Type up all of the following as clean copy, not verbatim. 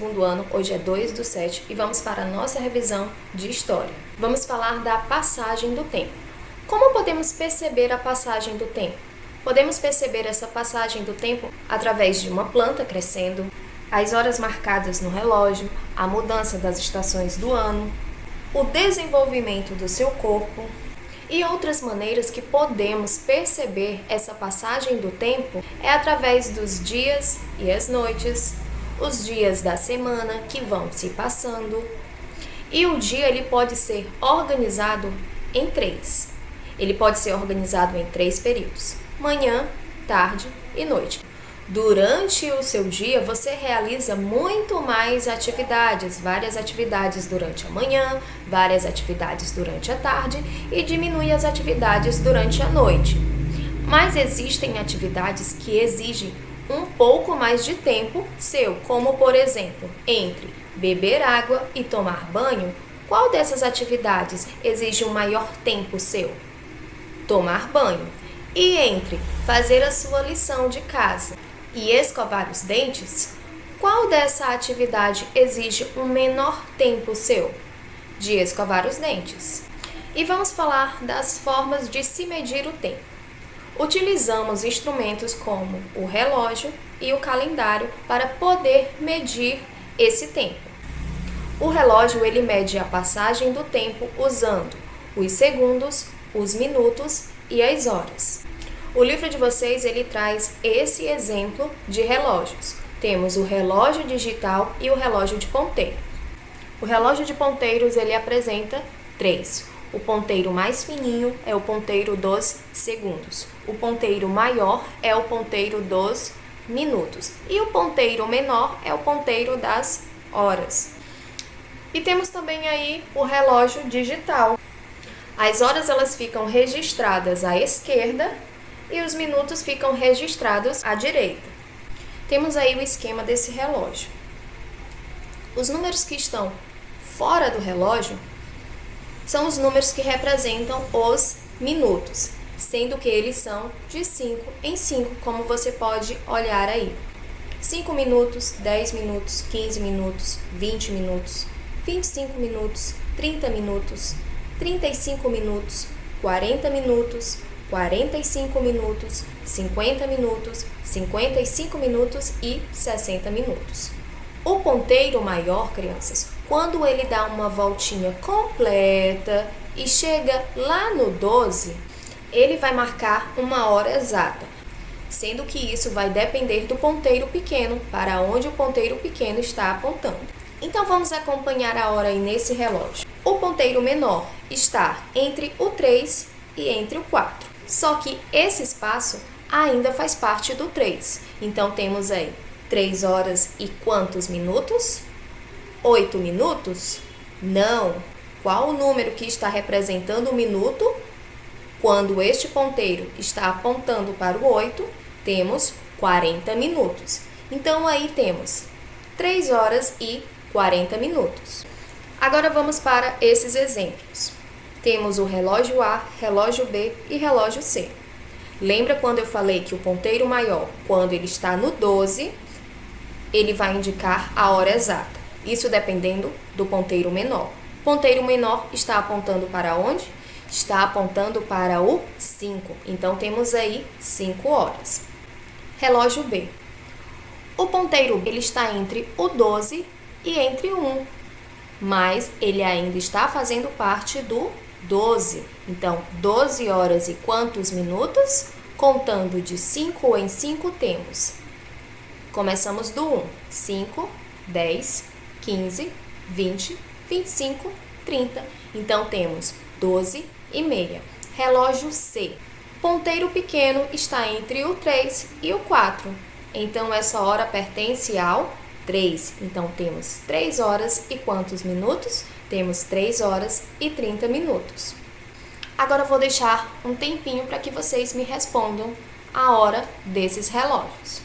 2º ano, hoje é 2/7 e vamos para a nossa revisão de História. Vamos falar da passagem do tempo. Como podemos perceber a passagem do tempo? Podemos perceber essa passagem do tempo através de uma planta crescendo, as horas marcadas no relógio, a mudança das estações do ano, o desenvolvimento do seu corpo e outras maneiras que podemos perceber essa passagem do tempo é através dos dias e as noites, os dias da semana que vão se passando. E o dia ele pode ser organizado em 3. Ele pode ser organizado em 3 períodos: manhã, tarde e noite. Durante o seu dia, você realiza muito mais atividades, várias atividades durante a manhã, várias atividades durante a tarde e diminui as atividades durante a noite. Mas existem atividades que exigem um pouco mais de tempo seu, como por exemplo, entre beber água e tomar banho, qual dessas atividades exige um maior tempo seu? Tomar banho. E entre fazer a sua lição de casa e escovar os dentes, qual dessa atividade exige um menor tempo seu? De escovar os dentes. E vamos falar das formas de se medir o tempo. Utilizamos instrumentos como o relógio e o calendário para poder medir esse tempo. O relógio ele mede a passagem do tempo usando os segundos, os minutos e as horas. O livro de vocês ele traz esse exemplo de relógios. Temos o relógio digital e o relógio de ponteiro. O relógio de ponteiros ele apresenta 3. O ponteiro mais fininho é o ponteiro dos segundos. O ponteiro maior é o ponteiro dos minutos. E o ponteiro menor é o ponteiro das horas. E temos também aí o relógio digital. As horas elas ficam registradas à esquerda e os minutos ficam registrados à direita. Temos aí o esquema desse relógio. Os números que estão fora do relógio são os números que representam os minutos, sendo que eles são de 5 em 5, como você pode olhar aí. 5 minutos, 10 minutos, 15 minutos, 20 minutos, 25 minutos, 30 minutos, 35 minutos, 40 minutos, 45 minutos, 50 minutos, 55 minutos e 60 minutos. O ponteiro maior, crianças, quando ele dá uma voltinha completa e chega lá no 12, ele vai marcar uma hora exata, sendo que isso vai depender do ponteiro pequeno, para onde o ponteiro pequeno está apontando. Então vamos acompanhar a hora aí nesse relógio. O ponteiro menor está entre o 3 e entre o 4. Só que esse espaço ainda faz parte do 3. Então temos aí 3 horas e quantos minutos? 8 minutos? Não. Qual o número que está representando o minuto? Quando este ponteiro está apontando para o 8, temos 40 minutos. Então aí temos 3 horas e 40 minutos. Agora vamos para esses exemplos. Temos o relógio A, relógio B e relógio C. Lembra quando eu falei que o ponteiro maior, quando ele está no 12, ele vai indicar a hora exata. Isso dependendo do ponteiro menor. O ponteiro menor está apontando para onde? Está apontando para o 5. Então temos aí 5 horas. Relógio B. O ponteiro ele está entre o 12 e entre o 1. Mas ele ainda está fazendo parte do 12. Então, 12 horas e quantos minutos? Contando de 5 em 5 temos. Começamos do 1. 5, 10, 15, 20, 25, 30. Então, temos 12 e meia. Relógio C. Ponteiro pequeno está entre o 3 e o 4. Então, essa hora pertence ao 3. Então, temos 3 horas e quantos minutos? Temos 3 horas e 30 minutos. Agora eu vou deixar um tempinho para que vocês me respondam a hora desses relógios.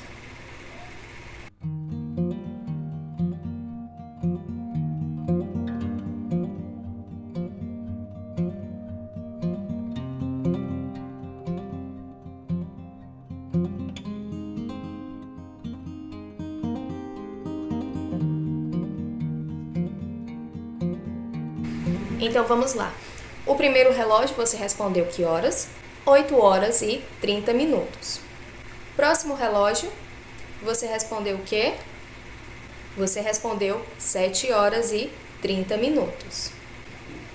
Então vamos lá. O primeiro relógio você respondeu que horas? 8 horas e 30 minutos. Próximo relógio, você respondeu o quê? Você respondeu 7 horas e 30 minutos.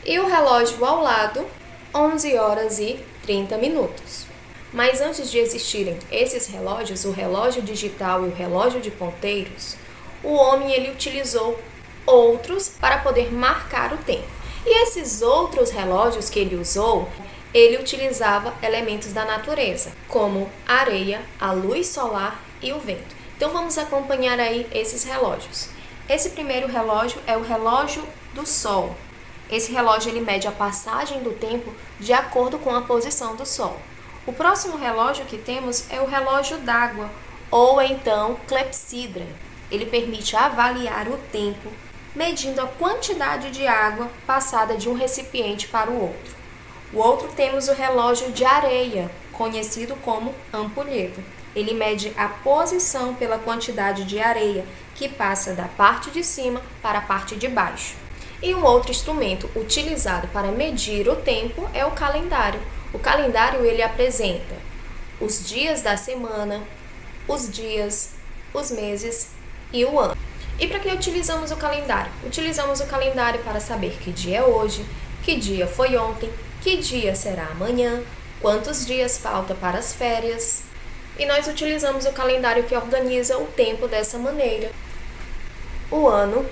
E o relógio ao lado, 11 horas e 30 minutos. Mas antes de existirem esses relógios, o relógio digital e o relógio de ponteiros, o homem ele utilizou outros para poder marcar o tempo. E esses outros relógios que ele usou, ele utilizava elementos da natureza, como a areia, a luz solar e o vento. Então vamos acompanhar aí esses relógios. Esse primeiro relógio é o relógio do Sol. Esse relógio ele mede a passagem do tempo de acordo com a posição do Sol. O próximo relógio que temos é o relógio d'água, ou então clepsidra. Ele permite avaliar o tempo, medindo a quantidade de água passada de um recipiente para o outro. O outro temos o relógio de areia, conhecido como ampulheta. Ele mede a posição pela quantidade de areia que passa da parte de cima para a parte de baixo. E um outro instrumento utilizado para medir o tempo é o calendário. O calendário ele apresenta os dias da semana, os dias, os meses e o ano. E para que utilizamos o calendário? Utilizamos o calendário para saber que dia é hoje, que dia foi ontem, que dia será amanhã, quantos dias falta para as férias. E nós utilizamos o calendário que organiza o tempo dessa maneira. O ano,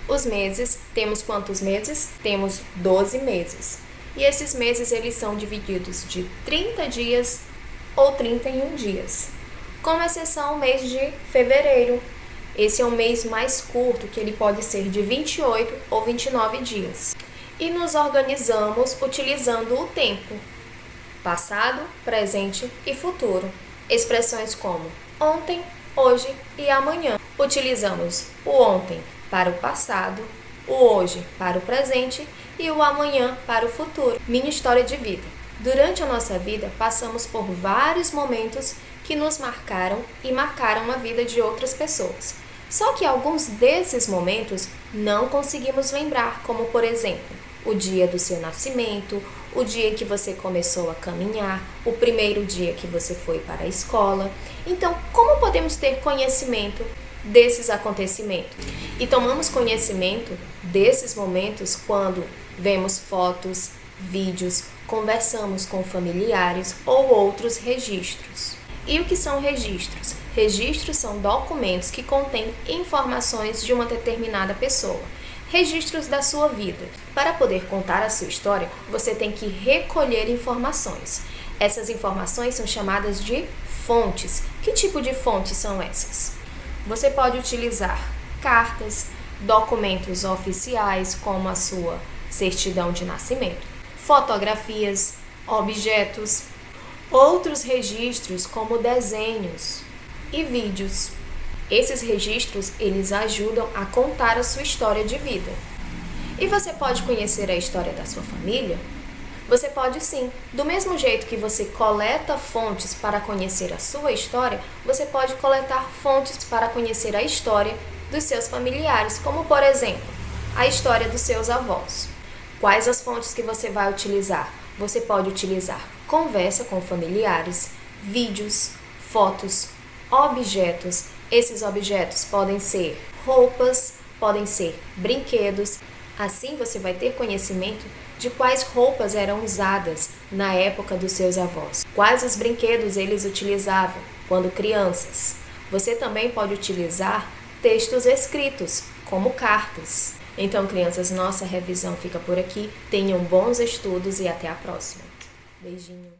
os meses, temos quantos meses? Temos 12 meses. E esses meses eles são divididos de 30 dias ou 31 dias. Com exceção ao mês de fevereiro. Esse é um mês mais curto, que ele pode ser de 28 ou 29 dias. E nos organizamos utilizando o tempo, passado, presente e futuro. Expressões como ontem, hoje e amanhã. Utilizamos o ontem para o passado, o hoje para o presente e o amanhã para o futuro. Minha história de vida. Durante a nossa vida, passamos por vários momentos que nos marcaram e marcaram a vida de outras pessoas. Só que alguns desses momentos não conseguimos lembrar, como por exemplo, o dia do seu nascimento, o dia em que você começou a caminhar, o primeiro dia que você foi para a escola. Então, como podemos ter conhecimento desses acontecimentos? E tomamos conhecimento desses momentos quando vemos fotos, vídeos, conversamos com familiares ou outros registros. E o que são registros? Registros são documentos que contêm informações de uma determinada pessoa. Registros da sua vida. Para poder contar a sua história, você tem que recolher informações. Essas informações são chamadas de fontes. Que tipo de fontes são essas? Você pode utilizar cartas, documentos oficiais, como a sua certidão de nascimento, fotografias, objetos, outros registros como desenhos e vídeos. Esses registros, eles ajudam a contar a sua história de vida. E você pode conhecer a história da sua família? Você pode sim. Do mesmo jeito que você coleta fontes para conhecer a sua história, você pode coletar fontes para conhecer a história dos seus familiares, como por exemplo, a história dos seus avós. Quais as fontes que você vai utilizar? Você pode utilizar conversa com familiares, vídeos, fotos, objetos. Esses objetos podem ser roupas, podem ser brinquedos. Assim você vai ter conhecimento de quais roupas eram usadas na época dos seus avós, quais os brinquedos eles utilizavam quando crianças. Você também pode utilizar textos escritos, como cartas. Então, crianças, nossa revisão fica por aqui. Tenham bons estudos e até a próxima. Beijinho.